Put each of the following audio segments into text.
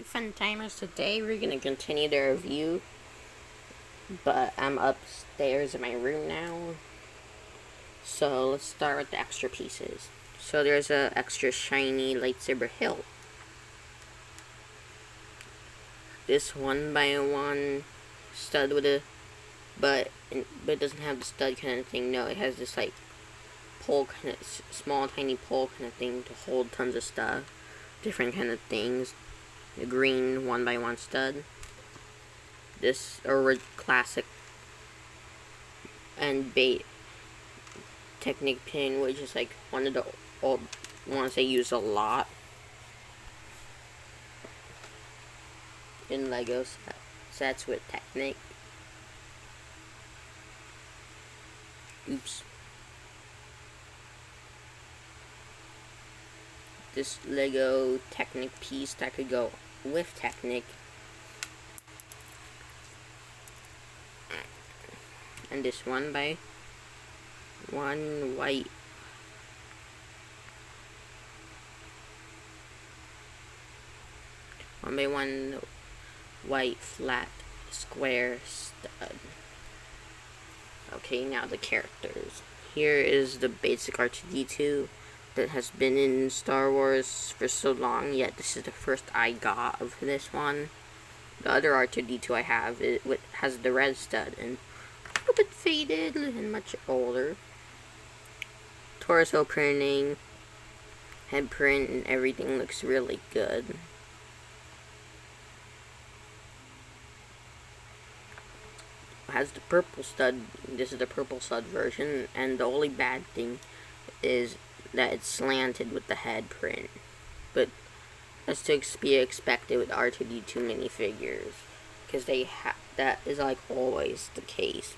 Fun Timers. Today we're gonna continue the review, but I'm upstairs in my room now. So let's start with the extra pieces. So there's a extra shiny lightsaber hilt. This 1x1 stud with a, but it doesn't have the stud kind of thing. No, it has this like pole kind of small, tiny pole kind of thing to hold tons of stuff, different kind of things. The green 1x1 stud. This classic and bait technique pin, which is like one of the old ones they use a lot in Lego sets with Technic. Oops. This Lego Technic piece that could go with Technic. And this 1x1 white white flat square stud. Okay, now the characters. Here is the basic R2-D2 that has been in Star Wars for so long, yet this is the first I got of this one. The other R2-D2 I have, it has the red stud and a little bit faded and much older. Torso printing, head print, and everything looks really good. It has the purple stud. This is the purple stud version, and the only bad thing is that it's slanted with the head print. But that's to be expected with R2-D2 minifigures, because that is like always the case.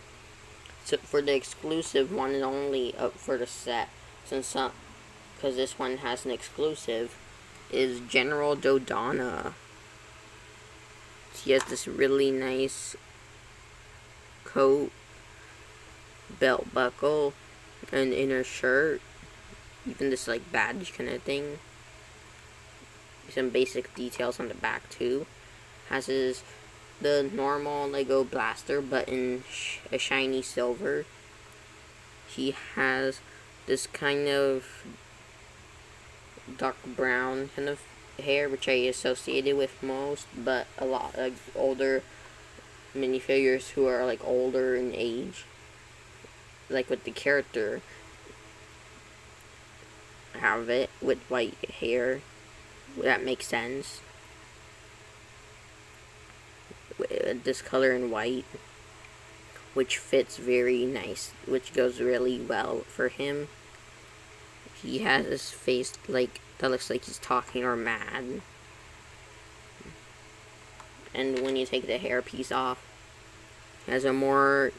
So for the exclusive one and only up for the set, because this one has an exclusive, is General Dodonna. She has this really nice coat, belt buckle, and inner shirt, even this like badge kind of thing. Some basic details on the back too. Has the normal Lego blaster, but in a shiny silver. He has this kind of dark brown kind of hair, which I associated with most, but a lot of older minifigures who are like older in age, like with the character, have it with white hair. That makes sense. This color in white, which fits very nice, which goes really well for him. He has his face like that looks like he's talking or mad. And when you take the hair piece off, he has a more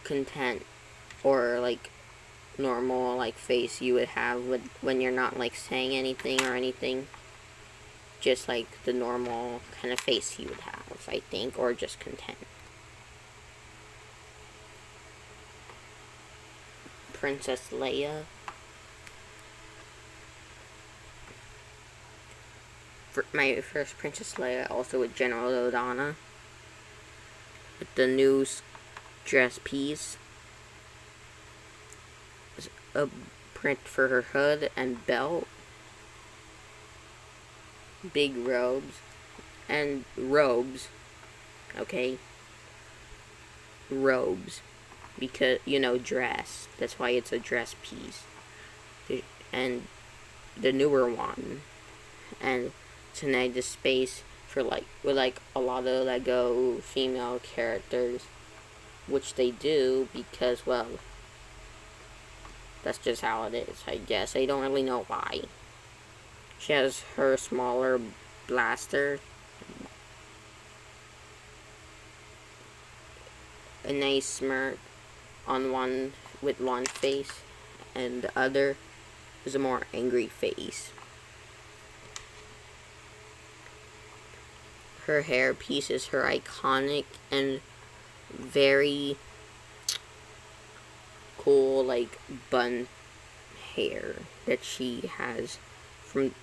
content or like normal like face you would have when you're not like saying anything or anything. Just like the normal kind of face he would have, I think, or just content. Princess Leia. For my first Princess Leia, also with General Dodonna. With the new dress piece. A print for her hood and belt. Big robes. And robes. Okay? Robes. Because, you know, dress. That's why it's a dress piece. And the newer one. And tonight the space for like, with like a lot of Lego female characters. Which they do because, well, that's just how it is, I guess. I don't really know why. She has her smaller blaster. A nice smirk on one with one face, and the other is a more angry face. Her hair piece is her iconic and very cool like bun hair that she has from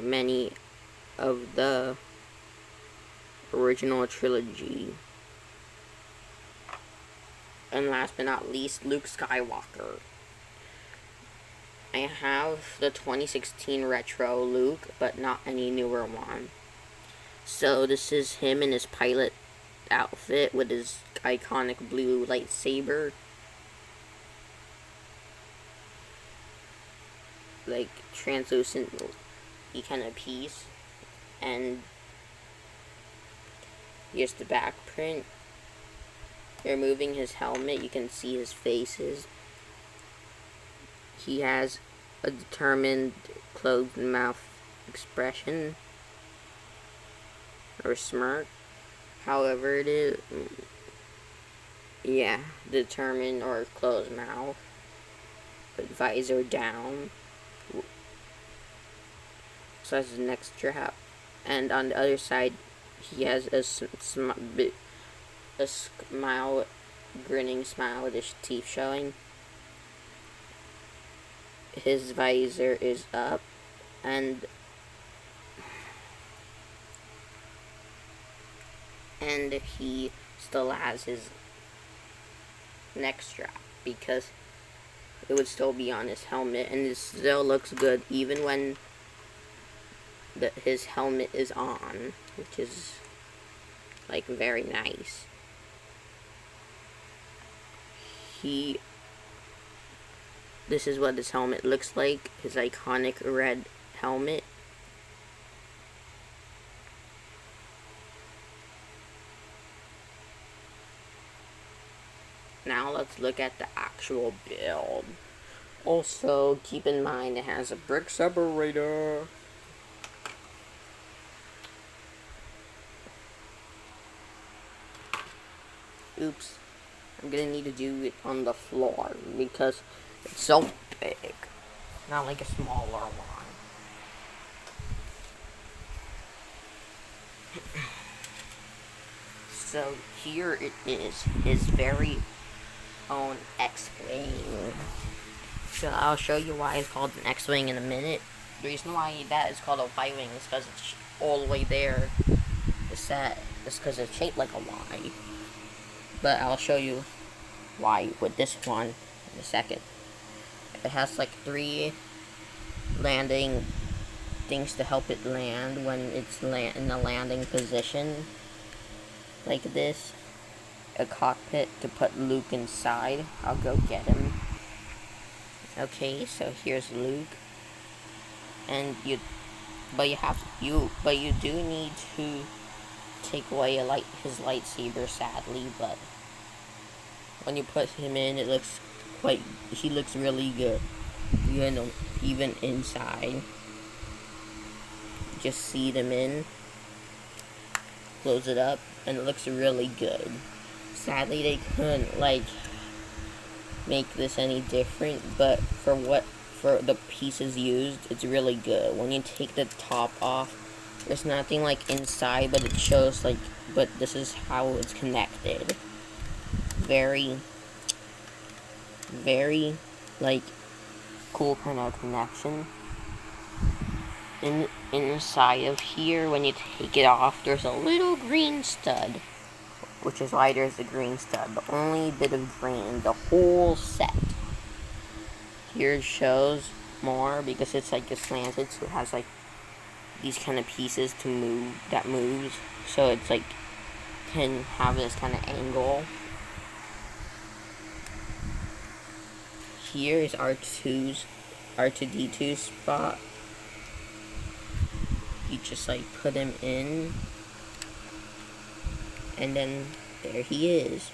many of the original trilogy. And last but not least, Luke Skywalker. I have the 2016 retro Luke, but not any newer one. So this is him in his pilot outfit with his iconic blue lightsaber. Like translucent kind of piece. And here's the back print. Removing his helmet, you can see his faces. He has a determined closed mouth expression or smirk. However it is, yeah, determined or closed mouth, with visor down. So that's his neck strap, and on the other side, he has a smile, grinning smile with his teeth showing. His visor is up, and he still has his neck strap because it would still be on his helmet, and it still looks good even when his helmet is on, which is like very nice. This is what his helmet looks like, his iconic red helmet. Now let's look at the actual build. Also, keep in mind it has a brick separator. Oops. I'm gonna need to do it on the floor because it's so big. Not like a smaller one. So here it is, his very own X-Wing. So I'll show you why it's called an X-Wing in a minute. The reason why that is called a Y-Wing is because it's all the way there. It's because it's shaped like a Y. But I'll show you why with this one in a second. It has like 3 landing things to help it land when it's in the landing position. Like this. A cockpit to put Luke inside. I'll go get him. Okay, so here's Luke. And you do need to take away his lightsaber, sadly, but when you put him in, he looks really good, even inside. Just seat him in, close it up, and it looks really good. Sadly, they couldn't make this any different, but for the pieces used, it's really good. When you take the top off, there's nothing inside, but it shows but this is how it's connected. Very, very cool kind of connection. Inside of here, when you take it off, there's a little green stud, which is why there's a green stud. The only bit of green, the whole set. Here it shows more because it's it's slanted, so it has these kind of pieces to move, that moves, so it's can have this kind of angle. Here is R2D2 spot. You just put him in, and then there he is.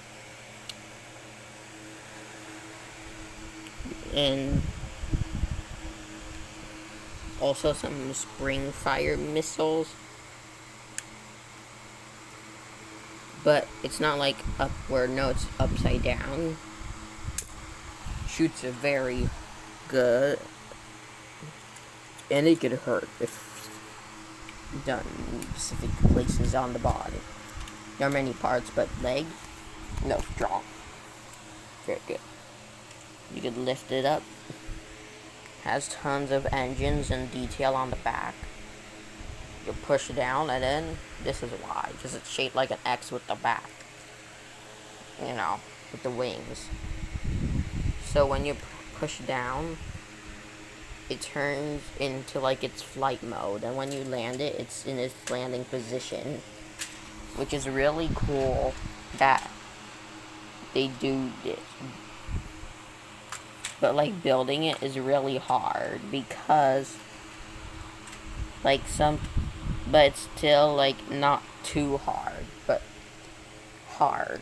And also some spring fire missiles, but it's not upward, no, it's upside down. Shoots are very good, and it could hurt if done in specific places on the body. There are many parts, but leg, no, strong, very good. You could lift it up. Has tons of engines and detail on the back. You push down, and then this is why, because it's shaped like an X with the back, you know, with the wings. So when you push down, it turns into like its flight mode, and when you land it, it's in its landing position, which is really cool that they do this. But like building it is really hard because like but it's still like not too hard, but hard.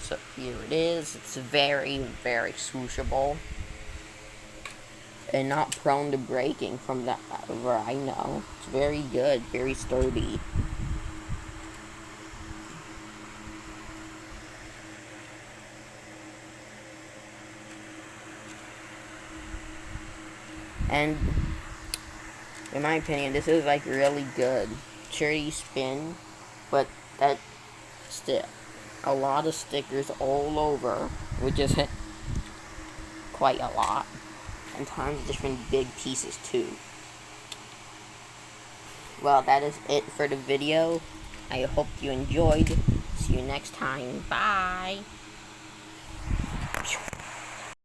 So here it is. It's very, very swooshable and not prone to breaking from that where I know. It's very good, very sturdy. And in my opinion, this is like really good. Sure, you spin, but that still a lot of stickers all over, which is quite a lot, and tons of different big pieces too. Well, that is it for the video. I hope you enjoyed. See you next time. Bye.